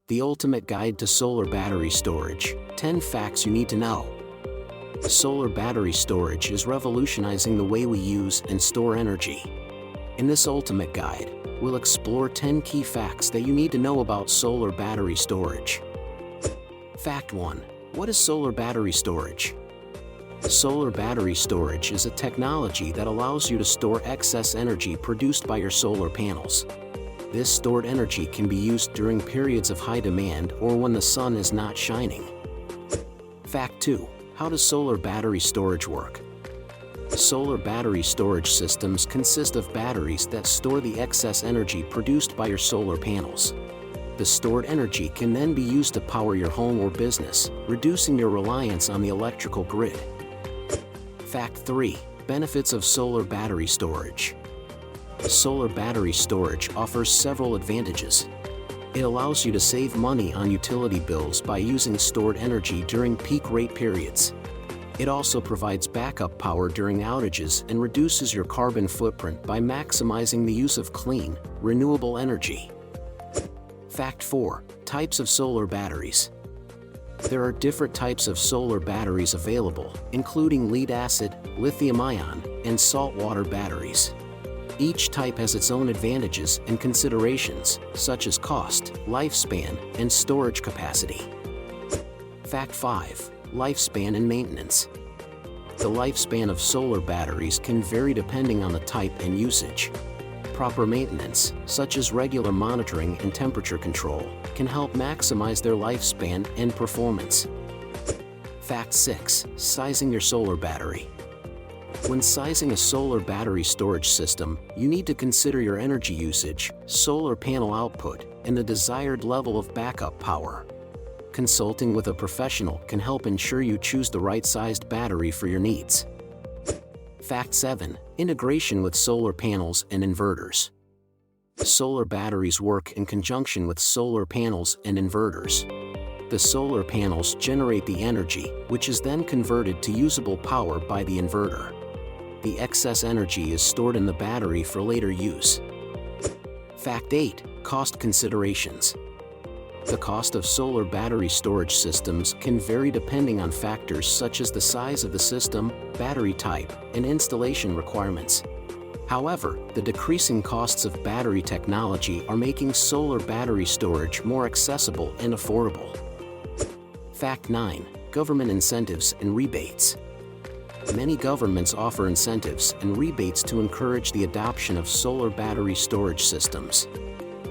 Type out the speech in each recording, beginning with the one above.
The ultimate guide to solar battery storage. 10 facts you need to know. Solar battery storage is revolutionizing the way we use and store energy. In this ultimate guide, we'll explore 10 key facts that you need to know about solar battery storage. Fact 1. What is solar battery storage? Solar battery storage is a technology that allows you to store excess energy produced by your solar panels. This stored energy can be used during periods of high demand or when the sun is not shining. Fact 2. How does solar battery storage work? Solar battery storage systems consist of batteries that store the excess energy produced by your solar panels. The stored energy can then be used to power your home or business, reducing your reliance on the electrical grid. Fact 3. Benefits of solar battery storage. Solar battery storage offers several advantages. It allows you to save money on utility bills by using stored energy during peak rate periods. It also provides backup power during outages and reduces your carbon footprint by maximizing the use of clean, renewable energy. Fact 4. Types of solar batteries. There are different types of solar batteries available, including lead-acid, lithium-ion, and saltwater batteries. Each type has its own advantages and considerations, such as cost, lifespan, and storage capacity. Fact 5. Lifespan and maintenance. The lifespan of solar batteries can vary depending on the type and usage. Proper maintenance, such as regular monitoring and temperature control, can help maximize their lifespan and performance. Fact 6. Sizing your solar battery. When sizing a solar battery storage system, you need to consider your energy usage, solar panel output, and the desired level of backup power. Consulting with a professional can help ensure you choose the right-sized battery for your needs. Fact 7. Integration with solar panels and inverters. Solar batteries work in conjunction with solar panels and inverters. The solar panels generate the energy, which is then converted to usable power by the inverter. The excess energy is stored in the battery for later use. Fact 8. Cost considerations. The cost of solar battery storage systems can vary depending on factors such as the size of the system, battery type, and installation requirements. However, the decreasing costs of battery technology are making solar battery storage more accessible and affordable. Fact 9. Government incentives and rebates. Many governments offer incentives and rebates to encourage the adoption of solar battery storage systems.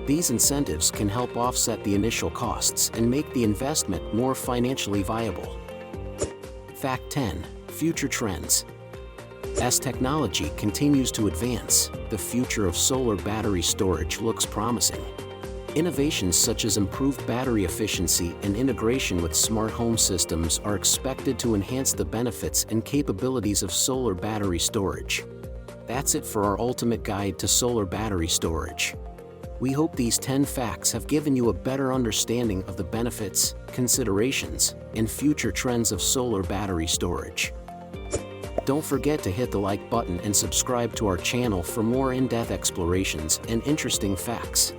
These incentives can help offset the initial costs and make the investment more financially viable. Fact 10. Future trends. As technology continues to advance, the future of solar battery storage looks promising. Innovations such as improved battery efficiency and integration with smart home systems are expected to enhance the benefits and capabilities of solar battery storage. That's it for our ultimate guide to solar battery storage. We hope these 10 facts have given you a better understanding of the benefits, considerations, and future trends of solar battery storage. Don't forget to hit the like button and subscribe to our channel for more in-depth explorations and interesting facts.